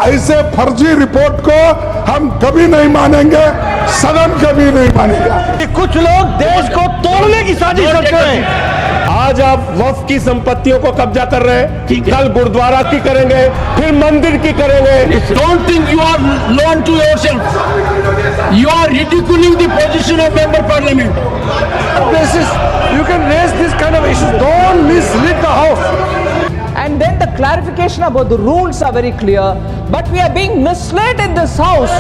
ऐसे फर्जी रिपोर्ट को हम कभी नहीं मानेंगे, सदन कभी नहीं मानेगा। कुछ लोग देश को तोड़ने की साजिश करते हैं। आज आप वक्फ की संपत्तियों को कब्जा कर रहे हैं, कल गुरुद्वारा की करेंगे, फिर मंदिर की करेंगे। Don't think you are alone to yourself. You are ridiculing the position of member parliament. You can raise this kind of issues. Don't mislead the house. And then the clarification about the rules are very clear, but we are being misled in this house.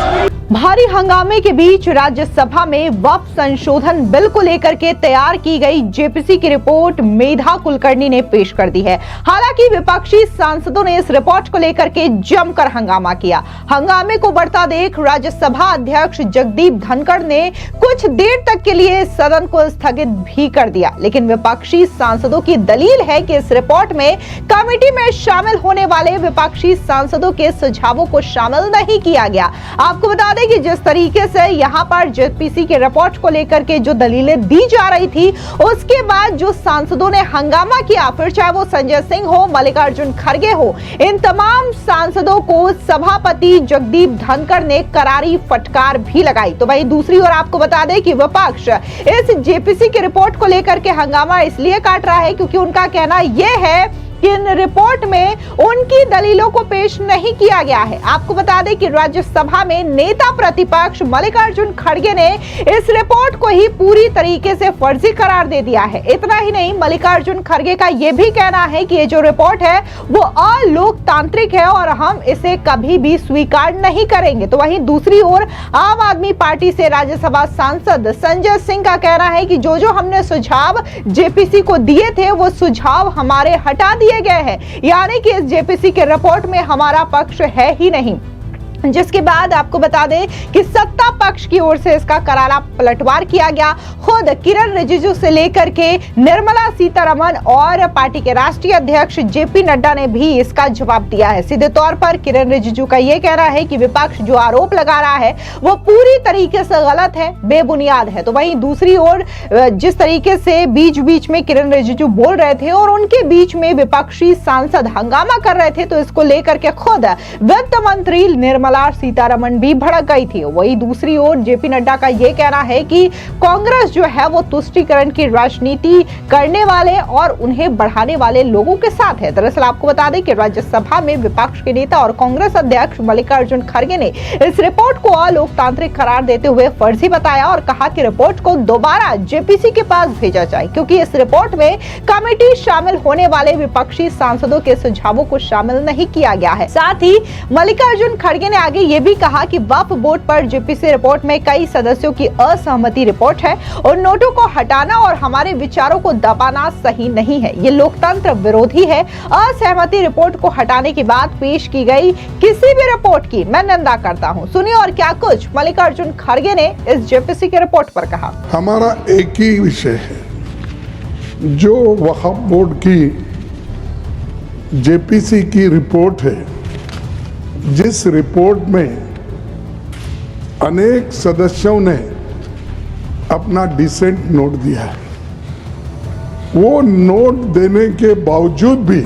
भारी हंगामे के बीच राज्यसभा में वक्फ संशोधन bill को लेकर के तैयार की गई जेपीसी की रिपोर्ट मेधा कुलकर्णी ने पेश कर दी है। हालांकि विपक्षी सांसदों ने इस रिपोर्ट को लेकर के जमकर हंगामा किया। हंगामे को बढ़ता देख राज्यसभा अध्यक्ष जगदीप धनखड़ ने कुछ देर तक के लिए सदन को स्थगित भी कर दिया, लेकिन विपक्षी सांसदों की दलील है कि इस रिपोर्ट में कमेटी में शामिल होने वाले विपक्षी सांसदों के सुझावों को शामिल नहीं किया गया। आपको बता दें कि जिस तरीके से यहां पर जेपीसी के रिपोर्ट को लेकर के जो दलीलें दी जा रही थी, उसके बाद जो सांसदों ने हंगामा किया, फिर चाहे वो संजय सिंह हो, मल्लिकार्जुन खड़गे हो, इन तमाम सांसदों को सभापति जगदीप धनखड़ ने करारी फटकार भी लगाई। तो वहीं दूसरी ओर आपको बता दें कि विपक्ष इस जेपीसी की रिपोर्ट को लेकर के हंगामा इसलिए काट रहा है क्योंकि उनका कहना यह है कि इन रिपोर्ट में उनकी दलीलों को पेश नहीं किया गया है। आपको बता दें कि राज्यसभा में नेता प्रतिपक्ष मल्लिकार्जुन खड़गे ने इस रिपोर्ट को ही पूरी तरीके से फर्जी करार दे दिया है। इतना ही नहीं, मल्लिकार्जुन खड़गे का यह भी कहना है कि ये जो रिपोर्ट है वो अलोकतांत्रिक है और हम इसे कभी भी स्वीकार नहीं करेंगे। तो वहीं दूसरी ओर आम आदमी पार्टी से राज्यसभा सांसद संजय सिंह का कहना है कि जो हमने सुझाव जेपीसी को दिए थे वो सुझाव हमारे हटा दिए गए हैं, यानी कि इस जेपीसी के रिपोर्ट में हमारा पक्ष है ही नहीं। जिसके बाद आपको बता दें कि सत्ता पक्ष की ओर से इसका करारा पलटवार किया गया। खुद किरण रिजिजू से लेकर के निर्मला सीतारमण और पार्टी के राष्ट्रीय अध्यक्ष जेपी नड्डा ने भी इसका जवाब दिया है। सीधे तौर पर किरण रिजिजू का यह कहना है कि विपक्ष जो आरोप लगा रहा है वो पूरी तरीके से गलत है, बेबुनियाद है। तो वहीं दूसरी ओर जिस तरीके से बीच बीच में किरण रिजिजू बोल रहे थे और उनके बीच में विपक्षी सांसद हंगामा कर रहे थे, तो इसको लेकर के खुद वित्त मंत्री निर्मला सीतारमण भी भड़क गई थी। वही दूसरी ओर जेपी नड्डा का यह कहना है कि कांग्रेस जो है वो तुष्टीकरण की राजनीति करने वाले और उन्हें बढ़ाने वाले लोगों के साथ है। दरअसल आपको बता दें कि राज्यसभा में विपक्ष के नेता और कांग्रेस अध्यक्ष मल्लिकार्जुन खड़गे ने इस रिपोर्ट को अलोकतांत्रिक करार देते हुए फर्जी बताया और कहा कि रिपोर्ट को दोबारा जेपीसी के पास भेजा जाए, क्योंकि इस रिपोर्ट में कमेटी शामिल होने वाले विपक्षी सांसदों के सुझावों को शामिल नहीं किया गया है। साथ ही मल्लिकार्जुन खड़गे ने आगे ये भी कहा कि वक्फ बोर्ड पर जेपीसी रिपोर्ट में कई सदस्यों की असहमति रिपोर्ट है और नोटों को हटाना और हमारे विचारों को दबाना सही नहीं है। ये लोकतंत्र विरोधी है। असहमति रिपोर्ट को हटाने के बाद पेश की गई किसी भी रिपोर्ट की मैं निंदा करता हूं। सुनिए और क्या कुछ मल्लिकार्जुन खड़गे ने इस जेपीसी के रिपोर्ट पर कहा। हमारा एक ही विषय है, जो वक्फ बोर्ड की जेपीसी की रिपोर्ट है, जिस रिपोर्ट में अनेक सदस्यों ने अपना डिसेंट नोट दिया है, वो नोट देने के बावजूद भी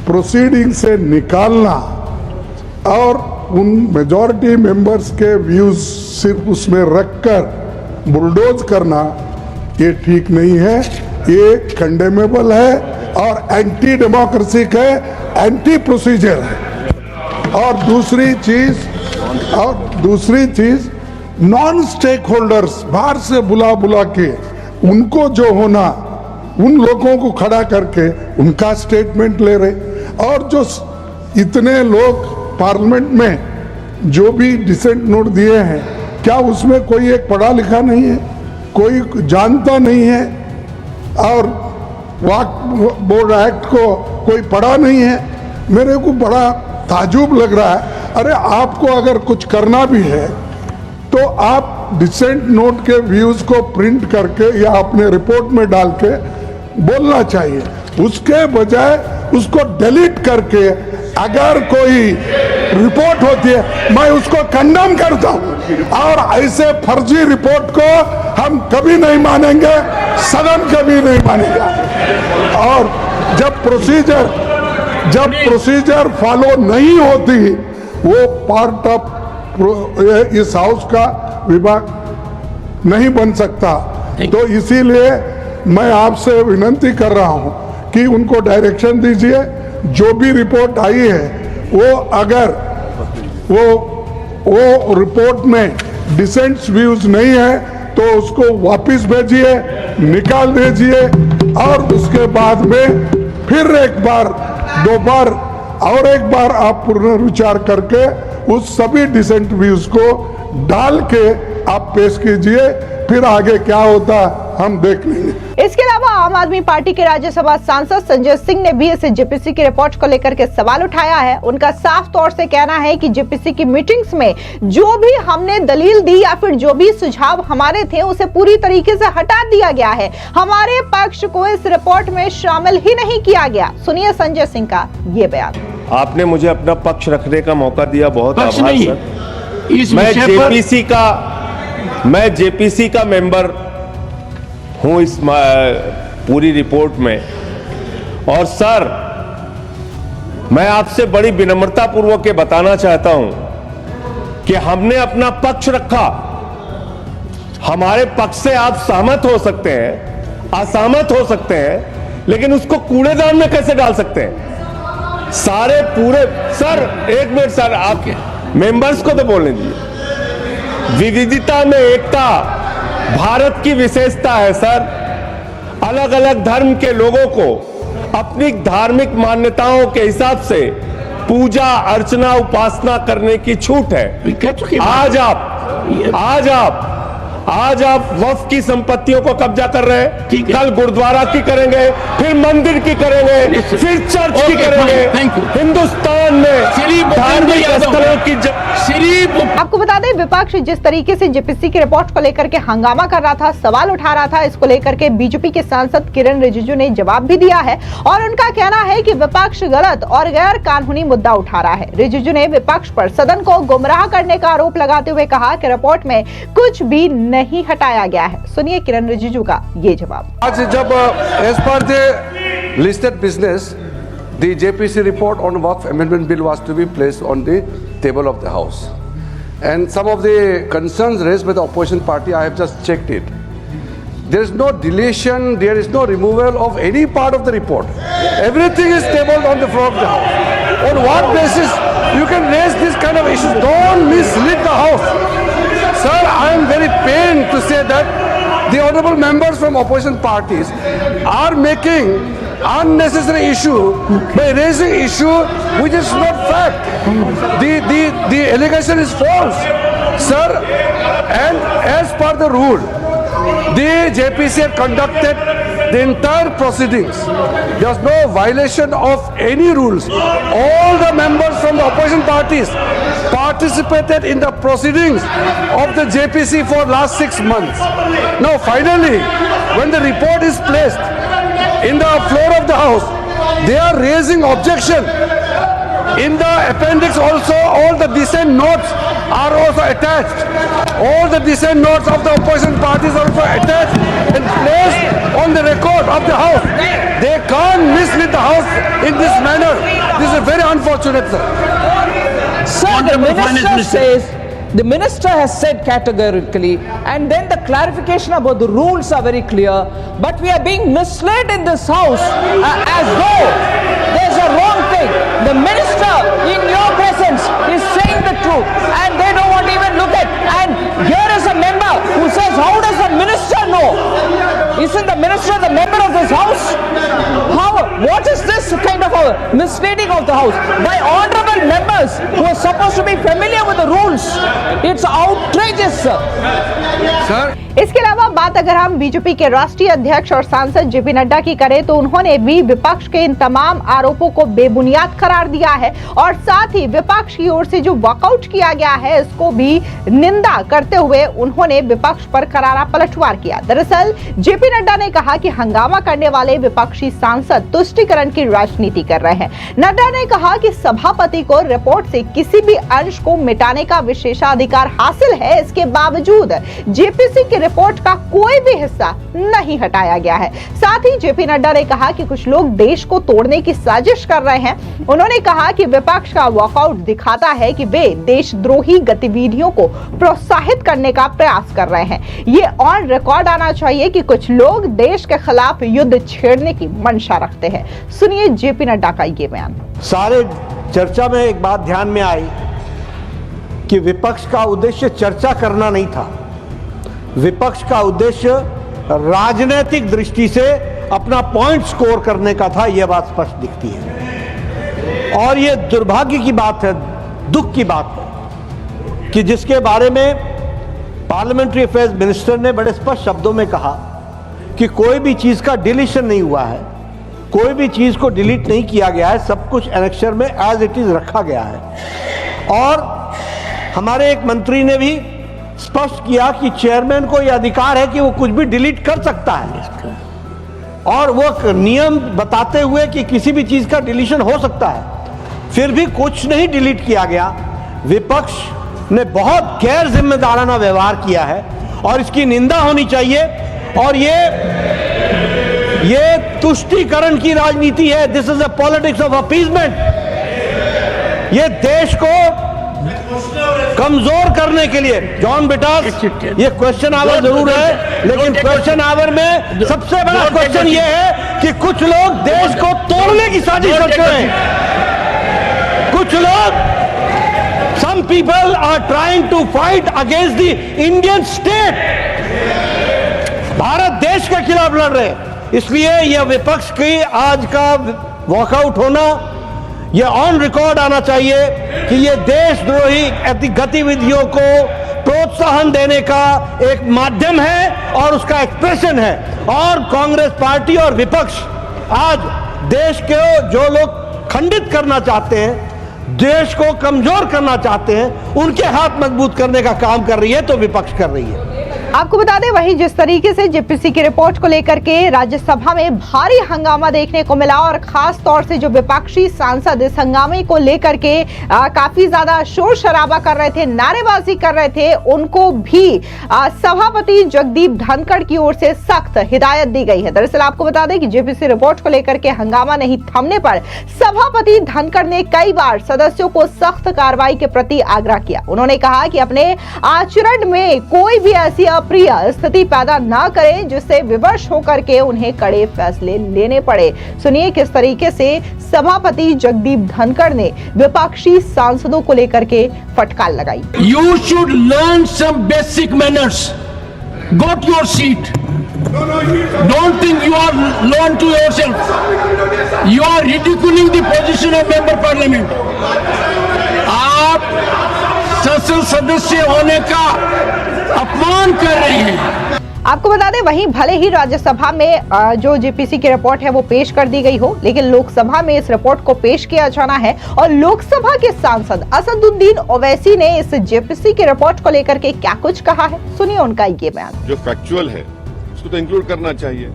प्रोसीडिंग से निकालना और उन मेजॉरिटी मेंबर्स के व्यूज सिर्फ उसमें रखकर बुलडोज करना, ये ठीक नहीं है, ये कंडेमेबल है और एंटी डेमोक्रेसी है, एंटी प्रोसीजर है। और दूसरी चीज नॉन स्टेक होल्डर्स बाहर से बुला के उनको जो होना, उन लोगों को खड़ा करके उनका स्टेटमेंट ले रहे। और जो इतने लोग पार्लियामेंट में जो भी डिसेंट नोट दिए हैं, क्या उसमें कोई एक पढ़ा लिखा नहीं है, कोई जानता नहीं है और वक्फ बोर्ड एक्ट को कोई पढ़ा नहीं है? मेरे को बड़ा ताजुब लग रहा है। अरे आपको अगर कुछ करना भी है तो आप डिसेंट नोट के व्यूज को प्रिंट करके या अपने रिपोर्ट में डाल के बोलना चाहिए, उसके बजाय उसको डिलीट करके अगर कोई रिपोर्ट होती है मैं उसको कंडेम करता हूं। और ऐसे फर्जी रिपोर्ट को हम कभी नहीं मानेंगे, सदन कभी नहीं मानेगा। और जब प्रोसीजर फॉलो नहीं होती वो पार्ट ऑफ इस हाउस का विभाग नहीं बन सकता। तो इसीलिए मैं आपसे विनती कर रहा हूं कि उनको डायरेक्शन दीजिए, जो भी रिपोर्ट आई है वो अगर वो रिपोर्ट में डिसेंट्स व्यूज नहीं है तो उसको वापस भेजिए, निकाल दीजिए, और उसके बाद में फिर एक बार दो बार और एक बार आप पुनर्विचार करके उस सभी डिसेंट व्यूज को डाल के आप पेश कीजिए, फिर आगे क्या होता हम देख लेंगे। इसके अलावा आम आदमी पार्टी के राज्यसभा सांसद संजय सिंह ने भी इस जेपीसी की रिपोर्ट को लेकर के सवाल उठाया है। उनका साफ तौर से कहना है कि जेपीसी की मीटिंग्स में जो भी हमने दलील दी या फिर जो भी सुझाव हमारे थे उसे पूरी तरीके से हटा दिया गया है, हमारे पक्ष को इस रिपोर्ट में शामिल ही नहीं किया गया। सुनिए संजय सिंह का ये बयान। आपने मुझे अपना पक्ष रखने का मौका दिया, बहुत पक्ष आभार नहीं, सर। इस विषय पर मैं जेपीसी का मेंबर हूं इस पूरी रिपोर्ट में। और सर, मैं आपसे बड़ी विनम्रता पूर्वक ये बताना चाहता हूं कि हमने अपना पक्ष रखा। हमारे पक्ष से आप सहमत हो सकते हैं, असहमत हो सकते हैं, लेकिन उसको कूड़ेदान में कैसे डाल सकते हैं? सारे पूरे सर, एक मिनट सर, आप मेंबर्स को तो बोलने दीजिए। विविधता में एकता भारत की विशेषता है सर। अलग अलग धर्म के लोगों को अपनी धार्मिक मान्यताओं के हिसाब से पूजा अर्चना उपासना करने की छूट है। आज आप वक्फ की संपत्तियों को कब्जा कर रहे हैं, कल गुरुद्वारा की करेंगे, फिर मंदिर की करेंगे, फिर चर्च की करेंगे। हिंदुस्तान में धार्मिक स्थलों की आपको बता दें, विपक्ष जिस तरीके से जेपीसी की रिपोर्ट को लेकर के हंगामा कर रहा था, सवाल उठा रहा था, इसको लेकर के बीजेपी के सांसद किरण रिजिजू ने जवाब भी दिया है और उनका कहना है कि विपक्ष गलत और गैर कानूनी मुद्दा उठा रहा है। रिजिजू ने विपक्ष पर सदन को गुमराह करने का आरोप लगाते हुए कहा कि रिपोर्ट में कुछ भी नहीं हटाया गया है। सुनिए किरण रिजिजू का ये जवाब। आज जब as per the listed business the JPC report on Waqf Amendment Bill was to be placed on the table of the House. And some of the concerns raised by the opposition party, I have just checked it. There is no deletion, there is no removal of any part of the report. Everything is tabled on the floor of the House. On what basis you can raise this kind of issues? Don't mislead the House. Sir, I am very pained to say that the honorable members from opposition parties are making unnecessary issue by raising issue which is not fact. The allegation is false, sir. And as per the rule, the JPC have conducted the entire proceedings. There was no violation of any rules. All the members from the opposition parties participated in the proceedings of the JPC for last 6 months. Now finally, when the report is placed in the floor of the House, they are raising objection. In the appendix also, all the dissent notes are also attached. All the dissent notes of the opposition parties are also attached and placed on the record of the House. They can't mislead the House in this manner. This is very unfortunate, sir. Sir, the minister has said categorically, and then the clarification about the rules are very clear, but we are being misled in this house as though there's a wrong thing. The minister in your presence is saying the truth and they don't want to even look at. And here is a member who says, how does the minister know? Isn't the minister the member of this house? What is this kind of a misleading of the house by honorable members who are supposed to be familiar with the rules? It's outrageous, sir. Sir. इसके अलावा बात अगर हम BJP के राष्ट्रीय अध्यक्ष और सांसद जेपी नड्डा की करें तो उन्होंने भी विपक्ष के इन तमाम आरोपों को बेबुनियाद करार दिया है और साथ ही विपक्ष की ओर से जो वॉकआउट किया गया है इसको भी निंदा करते हुए उन्होंने विपक्ष पर करारा पलटवार किया। दरअसल जेपी नड्डा ने कहा कि हंगामा करने वाले विपक्षी सांसद तुष्टीकरण की राजनीति कर रहे हैं। नड्डा ने कहा कि सभापति को रिपोर्ट से किसी भी अंश को मिटाने का विशेषाधिकार हासिल है, इसके बावजूद जेपीसी की रिपोर्ट का कोई भी हिस्सा नहीं हटाया गया है। साथ ही जेपी नड्डा ने कहा कि कुछ लोग देश को तोड़ने की साजिश कर रहे हैं। उन्होंने कहा कि विपक्ष का वॉकआउट दिखाता है कि वे देशद्रोही गतिविधियों को प्रोत्साहित करने का प्रयास कर रहे हैं। ये ऑन रिकॉर्ड आना चाहिए कि कुछ लोग देश के खिलाफ युद्ध छेड़ने की मंशा रखते हैं। सुनिए जेपी नड्डा का ये बयान। सारे चर्चा में एक बात ध्यान में आई कि विपक्ष का उद्देश्य चर्चा करना नहीं था, विपक्ष का उद्देश्य राजनीतिक दृष्टि से अपना पॉइंट स्कोर करने का था। यह बात स्पष्ट दिखती है और यह दुर्भाग्य की बात है, दुख की बात है कि जिसके बारे में पार्लियामेंट्री अफेयर्स मिनिस्टर ने बड़े स्पष्ट शब्दों में कहा कि कोई भी चीज का डिलीशन नहीं हुआ है, कोई भी चीज को डिलीट नहीं किया गया है, सब कुछ एनेक्सर में एज इट इज रखा गया है। और हमारे एक मंत्री ने भी स्पष्ट किया कि चेयरमैन को यह अधिकार है कि वो कुछ भी डिलीट कर सकता है और वो नियम बताते हुए कि किसी भी चीज का डिलीशन हो सकता है, फिर भी कुछ नहीं डिलीट किया गया। विपक्ष ने बहुत गैर जिम्मेदाराना व्यवहार किया है और इसकी निंदा होनी चाहिए। और ये तुष्टीकरण की राजनीति है। This is a politics of appeasement. ये देश को कमजोर करने के लिए, जॉन बेटा, ये क्वेश्चन आवर जरूर है, लेकिन क्वेश्चन आवर में सबसे बड़ा क्वेश्चन ये है कि कुछ लोग देश को तोड़ने की साजिश करते हैं। कुछ लोग, some people are trying to fight against the Indian state। Bharat देश के खिलाफ लड़ रहे हैं। इसलिए यह विपक्ष की आज का वॉकआउट होना, यह ऑन रिकॉर्ड आना चाहिए कि यह देशद्रोही गतिविधियों को प्रोत्साहन देने का एक माध्यम है और उसका एक्सप्रेशन है। और कांग्रेस पार्टी और विपक्ष आज देश के जो लोग खंडित करना चाहते हैं, देश को कमजोर करना चाहते हैं, उनके हाथ मजबूत करने का काम कर रही है तो विपक्ष कर रही है। आपको बता दें, वहीं जिस तरीके से जेपीसी की रिपोर्ट को लेकर के राज्यसभा में भारी हंगामा देखने को मिला और खास तौर से जो विपक्षी सांसद इस हंगामे को लेकर के काफी ज्यादा शोर शराबा कर रहे थे, नारेबाजी कर रहे थे, उनको भी सभापति जगदीप धनखड़ की ओर से सख्त हिदायत दी गई है। दरअसल आपको बता दें कि जेपीसी रिपोर्ट को लेकर के हंगामा नहीं थमने पर सभापति धनखड़ ने कई बार सदस्यों को सख्त कार्रवाई के प्रति आग्रह किया। उन्होंने कहा कि अपने आचरण में कोई भी ऐसी अप्रिय स्थिति पैदा ना करें जिससे विवश होकर के उन्हें कड़े फैसले लेने पड़े। सुनिए किस तरीके से सभापति जगदीप धनखड़ ने विपक्षी सांसदों को लेकर के फटकार लगाई। You should learn some basic manners. Go to your seat. Don't think you are alone to yourself. You are ridiculing the position of member parliament. आप संसद सदस्य होने का अपमान कर रहे हैं। आपको बता दें, वहीं भले ही राज्यसभा में जो जेपीसी की रिपोर्ट है वो पेश कर दी गई हो, लेकिन लोकसभा में इस रिपोर्ट को पेश किया जाना है। और लोकसभा के सांसद असदुद्दीन ओवैसी ने इस जेपीसी की रिपोर्ट को लेकर के क्या कुछ कहा है, सुनिए उनका ये बयान। जो फैक्चुअल है उसको तो इंक्लूड करना चाहिए,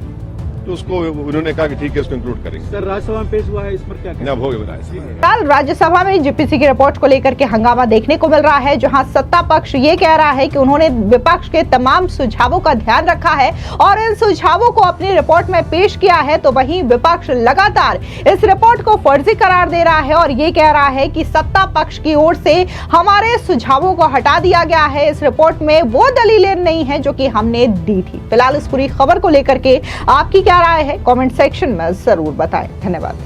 तो उसको उन्होंने कहा कि ठीक है उसको इंक्लूड करेंगे। सर, राज्यसभा में पेश हुआ है, इस पर क्या कहना है? कल राज्यसभा में जेपीसी की रिपोर्ट को लेकर के हंगामा देखने को मिल रहा है, जहां सत्ता पक्ष ये कह रहा है कि उन्होंने विपक्ष के तमाम सुझावों का ध्यान रखा है और इन सुझावों को अपनी रिपोर्ट में पेश किया है। तो वहीं विपक्ष लगातार इस रिपोर्ट को फर्जी करार दे रहा है और ये कह रहा है कि सत्ता पक्ष की ओर से हमारे सुझावों को हटा दिया गया है। इस रिपोर्ट में वो दलीलें नहीं है जो कि हमने दी थी। फिलहाल इस पूरी खबर को लेकर के आपकी क्या राय है, कमेंट सेक्शन में जरूर बताएं। धन्यवाद।